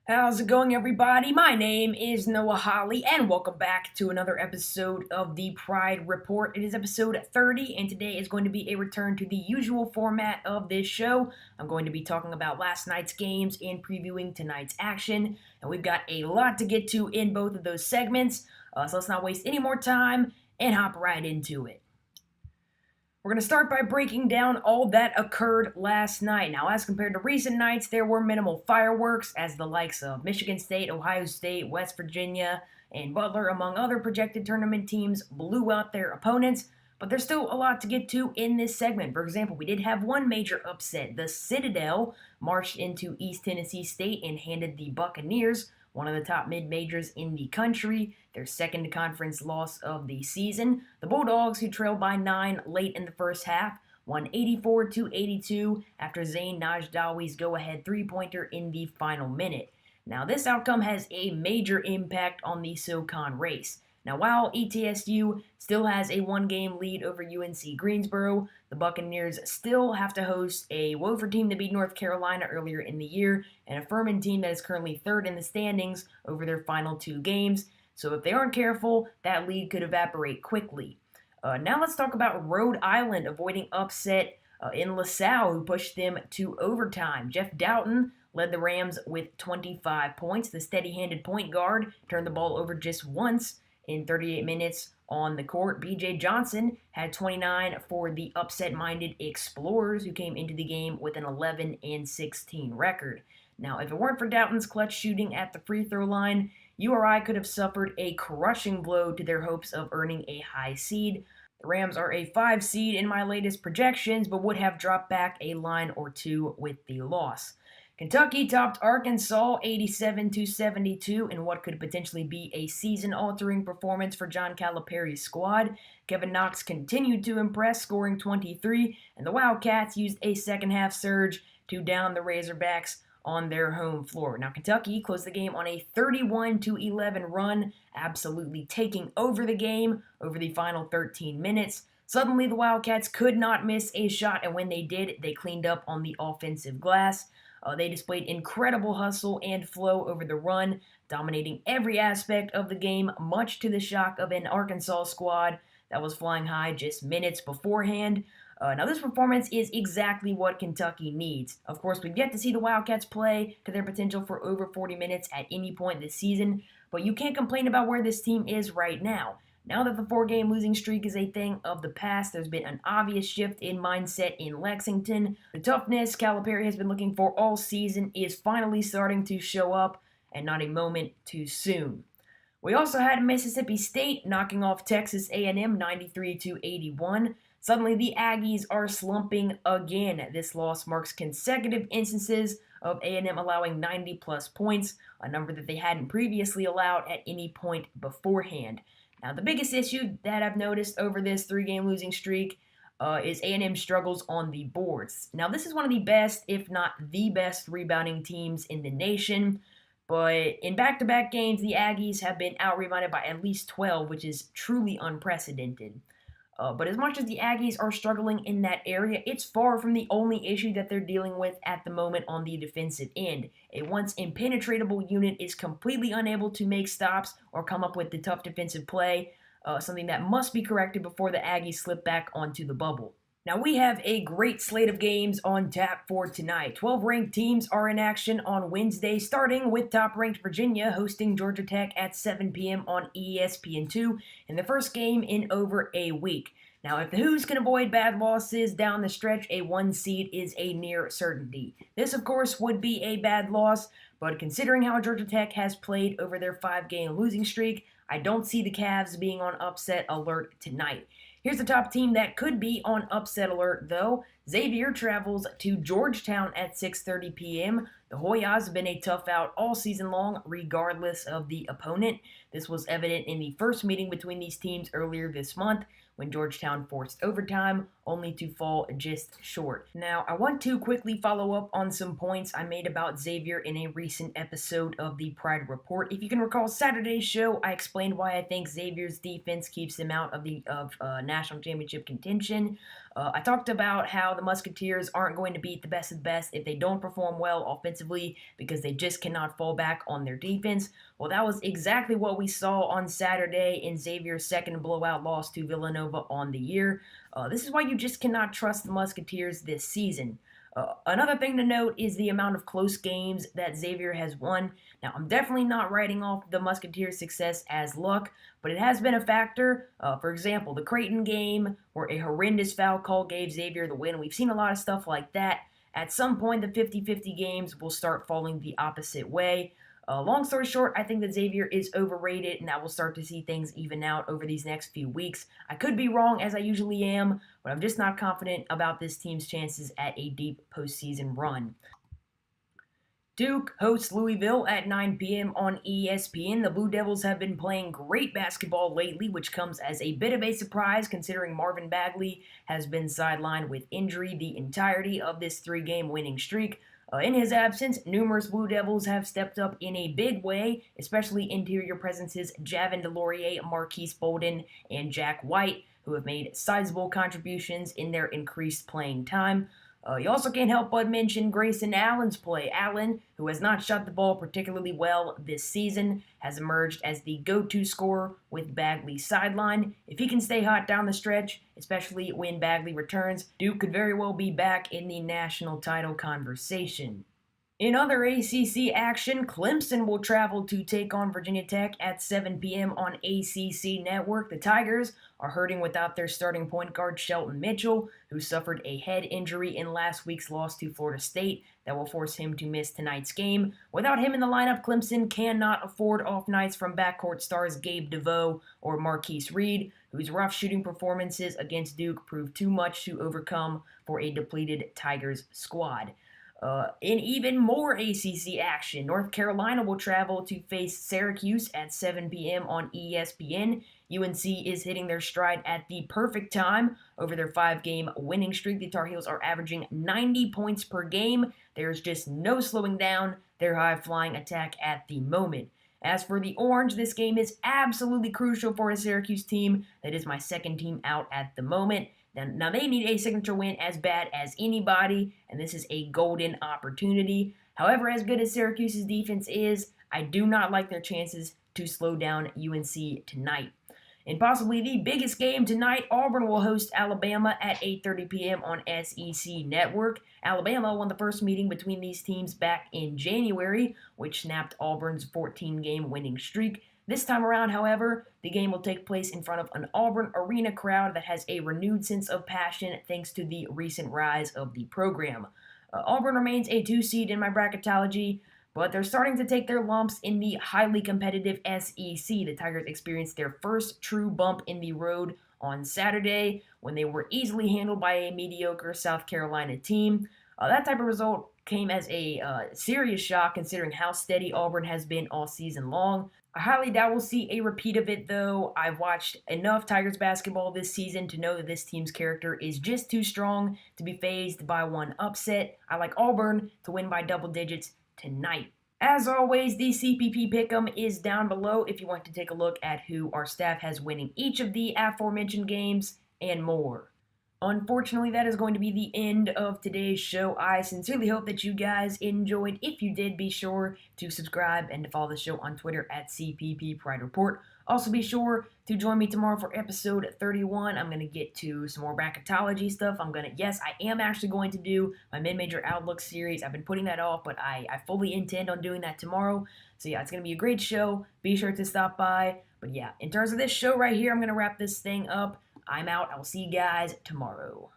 How's it going, everybody? My name is Noah Holly, and welcome back to another episode of the Pride Report. It is episode 30, and today is going to be a return to the usual format of this show. I'm going to be talking about last night's games and previewing tonight's action, and we've got a lot to get to in both of those segments, so let's not waste any more time and hop right into it. We're going to start by breaking down all that occurred last night. Now, as compared to recent nights, there were minimal fireworks as the likes of Michigan State, Ohio State, West Virginia, and Butler, among other projected tournament teams, blew out their opponents. But there's still a lot to get to in this segment. For example, we did have one major upset. The Citadel marched into East Tennessee State and handed the Buccaneers, one of the top mid-majors in the country, their second conference loss of the season. The Bulldogs, who trailed by 9 late in the first half, won 84-82 after Zayn Najdawi's go-ahead three-pointer in the final minute. Now, this outcome has a major impact on the SoCon race. Now, while ETSU still has a one-game lead over UNC Greensboro, the Buccaneers still have to host a Wofford team that beat North Carolina earlier in the year and a Furman team that is currently third in the standings over their final two games. So if they aren't careful, that lead could evaporate quickly. Now let's talk about Rhode Island avoiding upset in LaSalle, who pushed them to overtime. Jeff Doughton led the Rams with 25 points. The steady-handed point guard turned the ball over just once in 38 minutes on the court. B.J. Johnson had 29 for the upset-minded Explorers, who came into the game with an 11-16 record. Now, if it weren't for Doughton's clutch shooting at the free throw line, URI could have suffered a crushing blow to their hopes of earning a high seed. The Rams are a 5 seed in my latest projections, but would have dropped back a line or two with the loss. Kentucky topped Arkansas 87-72 in what could potentially be a season-altering performance for John Calipari's squad. Kevin Knox continued to impress, scoring 23, and the Wildcats used a second-half surge to down the Razorbacks on their home floor. Now, Kentucky closed the game on a 31-11 run, absolutely taking over the game over the final 13 minutes. Suddenly, the Wildcats could not miss a shot, and when they did, they cleaned up on the offensive glass. They displayed incredible hustle and flow over the run, dominating every aspect of the game, much to the shock of an Arkansas squad that was flying high just minutes beforehand. Now, this performance is exactly what Kentucky needs. Of course, we've yet to see the Wildcats play to their potential for over 40 minutes at any point this season, but you can't complain about where this team is right now. Now that the 4-game losing streak is a thing of the past, there's been an obvious shift in mindset in Lexington. The toughness Calipari has been looking for all season is finally starting to show up, and not a moment too soon. We also had Mississippi State knocking off Texas A&M 93-81. Suddenly, the Aggies are slumping again. This loss marks consecutive instances of A&M allowing 90-plus points, a number that they hadn't previously allowed at any point beforehand. Now, the biggest issue that I've noticed over this 3-game losing streak is A&M struggles on the boards. Now, this is one of the best, if not the best, rebounding teams in the nation. But in back-to-back games, the Aggies have been out-rebounded by at least 12, which is truly unprecedented. But as much as the Aggies are struggling in that area, it's far from the only issue that they're dealing with at the moment on the defensive end. A once impenetrable unit is completely unable to make stops or come up with the tough defensive play, something that must be corrected before the Aggies slip back onto the bubble. Now, we have a great slate of games on tap for tonight. 12 ranked teams are in action on Wednesday, starting with top-ranked Virginia hosting Georgia Tech at 7 p.m. on ESPN2 in the first game in over a week. Now, if the Hoos can avoid bad losses down the stretch, a 1 seed is a near certainty. This, of course, would be a bad loss, but considering how Georgia Tech has played over their 5-game losing streak, I don't see the Cavs being on upset alert tonight. Here's the top team that could be on upset alert, though. Xavier travels to Georgetown at 6:30 p.m. The Hoyas have been a tough out all season long, regardless of the opponent. This was evident in the first meeting between these teams earlier this month, when Georgetown forced overtime, only to fall just short. Now, I want to quickly follow up on some points I made about Xavier in a recent episode of the Pride Report. If you can recall Saturday's show, I explained why I think Xavier's defense keeps them out of the national championship contention. I talked about how the Musketeers aren't going to beat the best of the best if they don't perform well offensively because they just cannot fall back on their defense. Well, that was exactly what we saw on Saturday in Xavier's second blowout loss to Villanova on the year. This is why you just cannot trust the Musketeers this season. Another thing to note is the amount of close games that Xavier has won. Now, I'm definitely not writing off the Musketeers' success as luck, but it has been a factor. For example, the Creighton game, where a horrendous foul call gave Xavier the win. We've seen a lot of stuff like that. At some point, the 50-50 games will start falling the opposite way. Long story short, I think that Xavier is overrated, and that we'll start to see things even out over these next few weeks. I could be wrong, as I usually am, but I'm just not confident about this team's chances at a deep postseason run. Duke hosts Louisville at 9 p.m. on ESPN. The Blue Devils have been playing great basketball lately, which comes as a bit of a surprise considering Marvin Bagley has been sidelined with injury the entirety of this three-game winning streak. In his absence, numerous Blue Devils have stepped up in a big way, especially interior presences Javin DeLaurier, Marquise Bolden, and Jack White, who have made sizable contributions in their increased playing time. You also can't help but mention Grayson Allen's play. Allen, who has not shot the ball particularly well this season, has emerged as the go-to scorer with Bagley sidelined. If he can stay hot down the stretch, especially when Bagley returns, Duke could very well be back in the national title conversation. In other ACC action, Clemson will travel to take on Virginia Tech at 7 p.m. on ACC Network. The Tigers are hurting without their starting point guard Shelton Mitchell, who suffered a head injury in last week's loss to Florida State that will force him to miss tonight's game. Without him in the lineup, Clemson cannot afford off nights from backcourt stars Gabe DeVoe or Marquise Reed, whose rough shooting performances against Duke proved too much to overcome for a depleted Tigers squad. In even more ACC action, North Carolina will travel to face Syracuse at 7 p.m. on ESPN. UNC is hitting their stride at the perfect time over their 5-game winning streak. The Tar Heels are averaging 90 points per game. There's just no slowing down their high-flying attack at the moment. As for the Orange, this game is absolutely crucial for a Syracuse team that is my second team out at the moment. Now, they need a signature win as bad as anybody, and this is a golden opportunity. However, as good as Syracuse's defense is, I do not like their chances to slow down UNC tonight. In possibly the biggest game tonight, Auburn will host Alabama at 8:30 p.m. on SEC Network. Alabama won the first meeting between these teams back in January, which snapped Auburn's 14-game winning streak. This time around, however, the game will take place in front of an Auburn Arena crowd that has a renewed sense of passion thanks to the recent rise of the program. Auburn remains a 2 seed in my bracketology, but they're starting to take their lumps in the highly competitive SEC. The Tigers experienced their first true bump in the road on Saturday when they were easily handled by a mediocre South Carolina team. That type of result came as a serious shock considering how steady Auburn has been all season long. I highly doubt we'll see a repeat of it, though. I've watched enough Tigers basketball this season to know that this team's character is just too strong to be fazed by one upset. I like Auburn to win by double digits tonight. As always, the CPP Pick'em is down below if you want to take a look at who our staff has winning each of the aforementioned games and more. Unfortunately, that is going to be the end of today's show. I sincerely hope that you guys enjoyed. If you did, be sure to subscribe and to follow the show on Twitter at CPP Pride Report. Also, be sure to join me tomorrow for episode 31. I'm going to get to some more bracketology stuff. Yes, I am actually going to do my mid-major outlook series. I've been putting that off, but I fully intend on doing that tomorrow. So yeah, it's going to be a great show. Be sure to stop by. But yeah, in terms of this show right here, I'm going to wrap this thing up. I'm out. I will see you guys tomorrow.